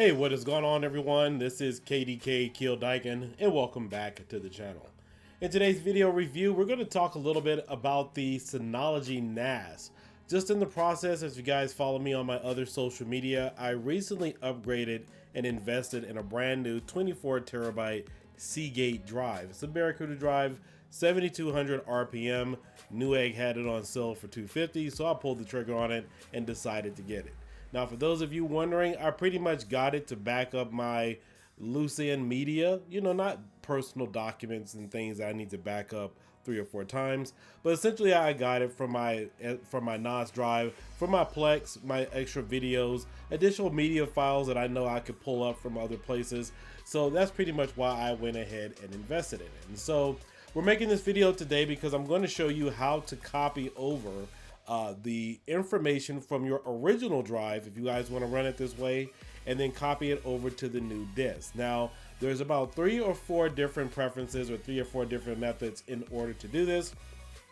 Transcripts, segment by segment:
Hey, what is going on, everyone? This is KDK Kildyken, and welcome back to the channel. In today's video review, we're going to talk a little bit about the Synology NAS. Just in the process, as you guys follow me on my other social media, I recently upgraded and invested in a brand new 24 terabyte Seagate drive. It's a Barracuda drive, 7200 RPM. Newegg had it on sale for $250, so I pulled the trigger on it and decided to get it. Now, for those of you wondering, I pretty much got it to back up my loose end media, not personal documents and things that I need to back up 3 or 4 times, but essentially I got it from my NAS drive, from my Plex, my extra videos, additional media files that I know I could pull up from other places. So that's pretty much why I went ahead and invested in it. And so we're making this video today because I'm going to show you how to copy over the information from your original drive, if you guys want to run it this way, and then copy it over to the new disk. Now, there's about 3 or 4 different preferences or 3 or 4 different methods in order to do this.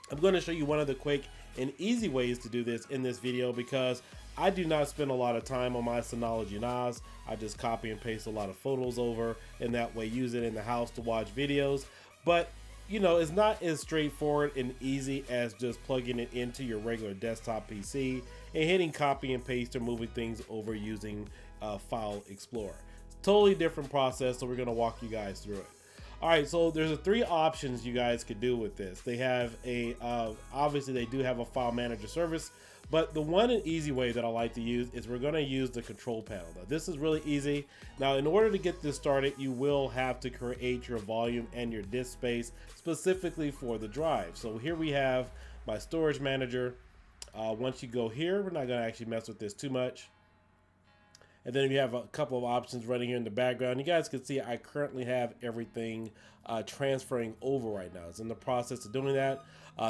I'm going to show you one of the quick and easy ways to do this in this video because I do not spend a lot of time on my Synology NAS. I just copy and paste a lot of photos over, and that way use it in the house to watch videos. But it's not as straightforward and easy as just plugging it into your regular desktop PC and hitting copy and paste or moving things over using File Explorer. It's a totally different process, so we're going to walk you guys through it. All right, so there's 3 options you guys could do with this. They have obviously they do have a file manager service, but the one and easy way that I like to use is we're going to use the control panel. Now, this is really easy. Now, in order to get this started, you will have to create your volume and your disk space specifically for the drive. So here we have my storage manager. Once you go here, we're not going to actually mess with this too much. And then you have a couple of options running here in the background. You guys can see I currently have everything transferring over right now. It's in the process of doing that.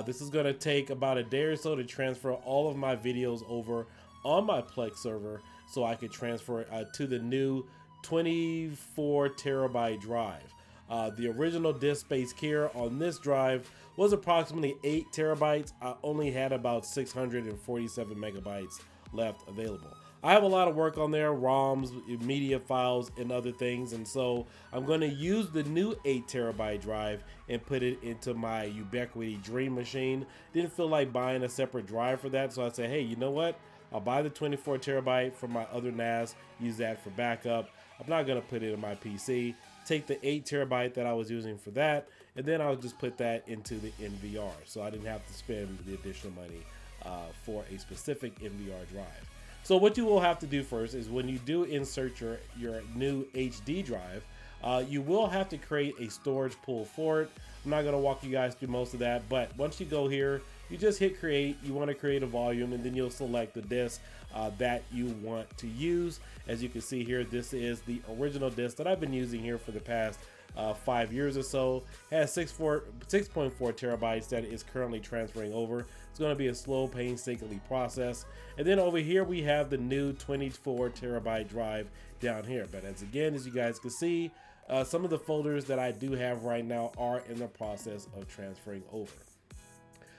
This is going to take about a day or so to transfer all of my videos over on my Plex server so I could transfer to the new 24 terabyte drive. The original disk space here on this drive was approximately 8 terabytes. I only had about 647 megabytes left available. I have a lot of work on there, ROMs, media files, and other things, and so I'm going to use the new 8 terabyte drive and put it into my Ubiquity Dream Machine. Didn't feel like buying a separate drive for that, so I said, hey, you know what? I'll buy the 24 terabyte from my other NAS, use that for backup. I'm not going to put it in my PC. Take the 8 terabyte that I was using for that, and then I'll just put that into the NVR, so I didn't have to spend the additional money for a specific NVR drive. So what you will have to do first is when you do insert your new HD drive, you will have to create a storage pool for it. I'm not going to walk you guys through most of that, but once you go here, you just hit create. You want to create a volume, and then you'll select the disk that you want to use. As you can see here, this is the original disk that I've been using here for the past 5 years or so. It has 6.4 terabytes that is currently transferring over. It's going to be a slow, painstakingly process. And then over here we have the new 24 terabyte drive down here. But as you guys can see, some of the folders that I do have right now are in the process of transferring over.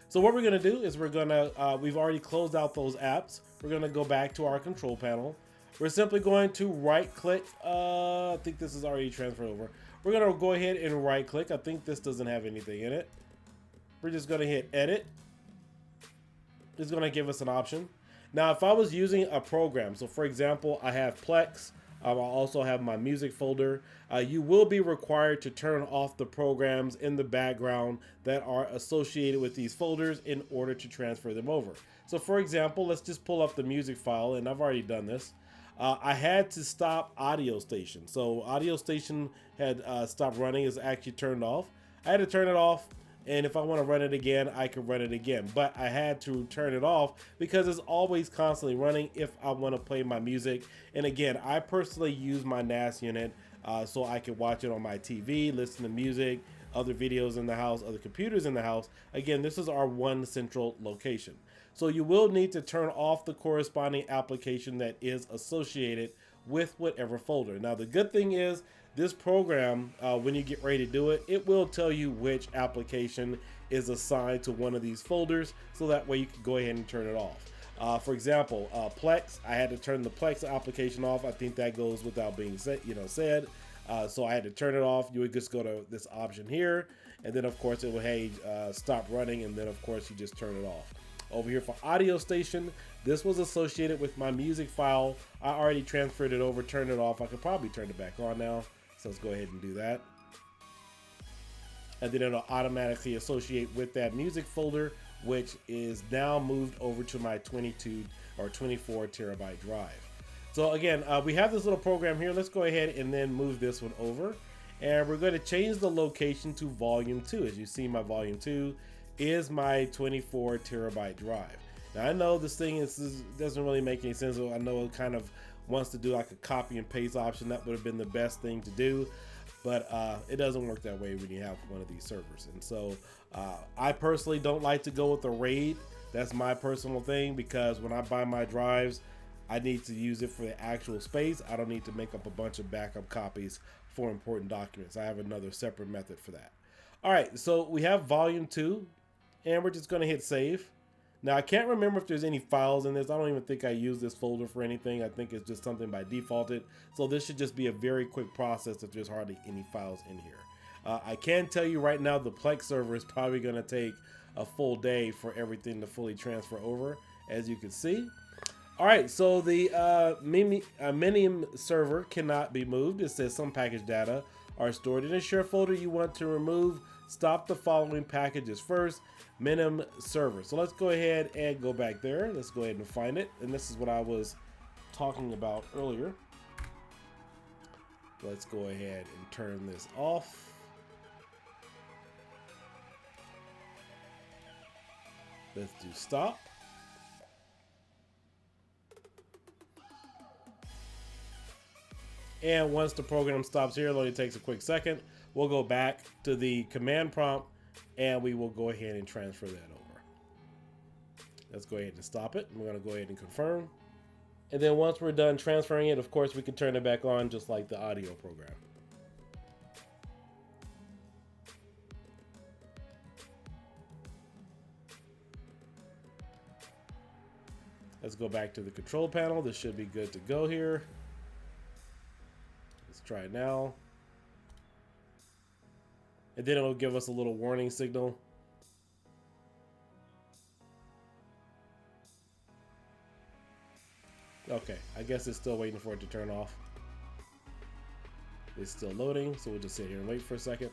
So what we're going to do is we've already closed out those apps. We're going to go back to our control panel. We're simply going to right click. I think this is already transferred over. We're going to go ahead and right click. I think this doesn't have anything in it. We're just going to hit edit. It's going to give us an option. Now, if I was using a program, so for example, I have Plex. I also have my music folder. You will be required to turn off the programs in the background that are associated with these folders in order to transfer them over. So for example, let's just pull up the music file, and I've already done this. I had to stop Audio Station. So Audio Station had stopped running, is actually turned off. I had to turn it off, and if I want to run it again, I could run it again. But I had to turn it off because it's always constantly running if I want to play my music. And again, I personally use my NAS unit so I can watch it on my TV, listen to music, other videos in the house, other computers in the house. Again, this is our one central location. So you will need to turn off the corresponding application that is associated with whatever folder. Now, the good thing is this program, when you get ready to do it, it will tell you which application is assigned to one of these folders, so that way you can go ahead and turn it off. For example, Plex, I had to turn the Plex application off. I think that goes without being said. So I had to turn it off. You would just go to this option here, and then of course it will, hey, stop running, and then of course you just turn it off. Over here for Audio Station, this was associated with my music file. I already transferred it over, turned it off. I could probably turn it back on now, so let's go ahead and do that. And then it'll automatically associate with that music folder, which is now moved over to my 22 or 24 terabyte drive. So again, we have this little program here. Let's go ahead and then move this one over. And we're going to change the location to volume 2. As you see, my volume 2 is my 24 terabyte drive. Now I know this thing doesn't really make any sense. I know it kind of wants to do like a copy and paste option. That would have been the best thing to do. But it doesn't work that way when you have one of these servers. And so I personally don't like to go with a RAID. That's my personal thing, because when I buy my drives, I need to use it for the actual space. I don't need to make up a bunch of backup copies for important documents. I have another separate method for that. All right, so we have volume 2, and we're just gonna hit save. Now I can't remember if there's any files in this. I don't even think I use this folder for anything. I think it's just something by defaulted. So this should just be a very quick process if there's hardly any files in here. I can tell you right now, the Plex server is probably gonna take a full day for everything to fully transfer over, as you can see. All right, so the Minium server cannot be moved. It says some package data are stored in a share folder you want to remove. Stop the following packages first. Minim server. So let's go ahead and go back there. Let's go ahead and find it. And this is what I was talking about earlier. Let's go ahead and turn this off. Let's do stop. And once the program stops here, it only takes a quick second. We'll go back to the command prompt and we will go ahead and transfer that over. Let's go ahead and stop it. We're going to go ahead and confirm. And then once we're done transferring it, of course, we can turn it back on just like the audio program. Let's go back to the control panel. This should be good to go here. Let's try it now. And then it'll give us a little warning signal. Okay, I guess it's still waiting for it to turn off. It's still loading, so we'll just sit here and wait for a second.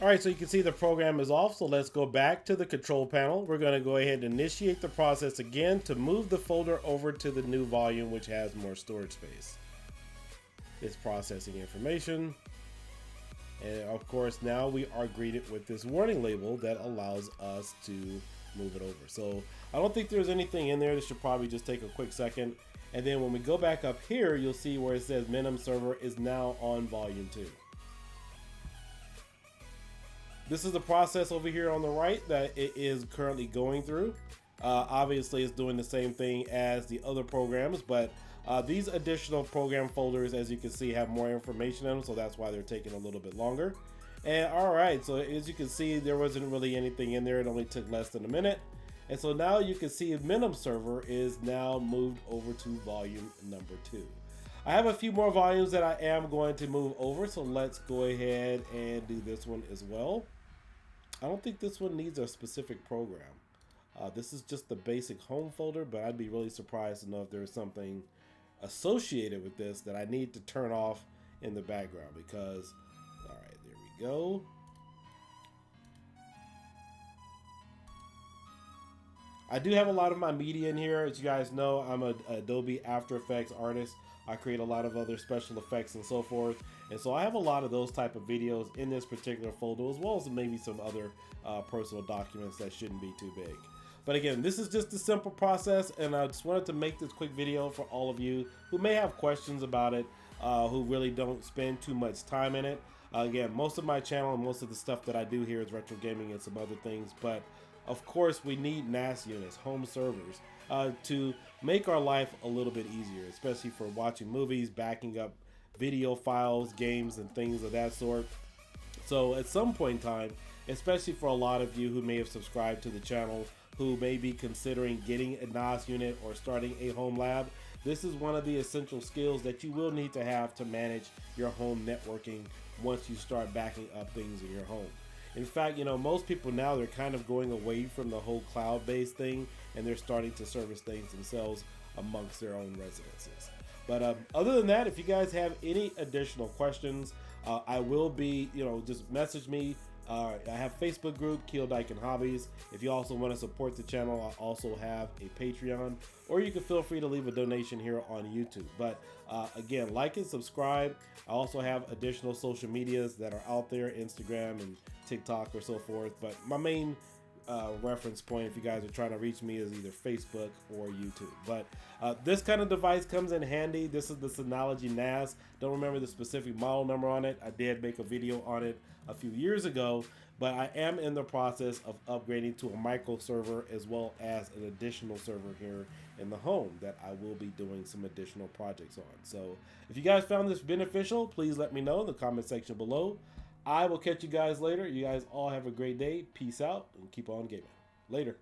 All right, so you can see the program is off, so let's go back to the control panel. We're gonna go ahead and initiate the process again to move the folder over to the new volume, which has more storage space. It's processing information. And of course, now we are greeted with this warning label that allows us to move it over. So I don't think there's anything in there. This should probably just take a quick second. And then when we go back up here, you'll see where it says Minim server is now on volume 2. This is the process over here on the right that it is currently going through. Obviously, it's doing the same thing as the other programs, but these additional program folders, as you can see, have more information in them, so that's why they're taking a little bit longer. And all right, so as you can see, there wasn't really anything in there. It only took less than a minute. And so now you can see Minim server is now moved over to volume number 2. I have a few more volumes that I am going to move over, so let's go ahead and do this one as well. I don't think this one needs a specific program. This is just the basic home folder, but I'd be really surprised to know if there's something associated with this that I need to turn off in the background because, all right, there we go. I do have a lot of my media in here. As you guys know, I'm an Adobe After Effects artist. I create a lot of other special effects and so forth. And so I have a lot of those type of videos in this particular folder, as well as maybe some other personal documents that shouldn't be too big. But again, this is just a simple process, and I just wanted to make this quick video for all of you who may have questions about it, who really don't spend too much time in it. Again, most of my channel and most of the stuff that I do here is retro gaming and some other things, but of course we need NAS units, home servers, to make our life a little bit easier, especially for watching movies, backing up video files, games, and things of that sort. So at some point in time, especially for a lot of you who may have subscribed to the channel, who may be considering getting a NAS unit or starting a home lab, this is one of the essential skills that you will need to have to manage your home networking once you start backing up things in your home. In fact, most people now, they're kind of going away from the whole cloud-based thing, and they're starting to service things themselves amongst their own residences. But other than that, if you guys have any additional questions, I will be, just message me. I have Facebook group, Kill Dyken Hobbies. If you also want to support the channel, I also have a Patreon, or you can feel free to leave a donation here on YouTube. But again, like and subscribe. I also have additional social medias that are out there, Instagram and TikTok or so forth. But my main reference point, if you guys are trying to reach me, is either Facebook or YouTube. But this kind of device comes in handy. This is the Synology NAS. Don't remember the specific model number on it. I did make a video on it a few years ago, but I am in the process of upgrading to a micro server as well as an additional server here in the home that I will be doing some additional projects on. So if you guys found this beneficial, please let me know in the comment section below. I will catch you guys later. You guys all have a great day. Peace out and keep on gaming. Later.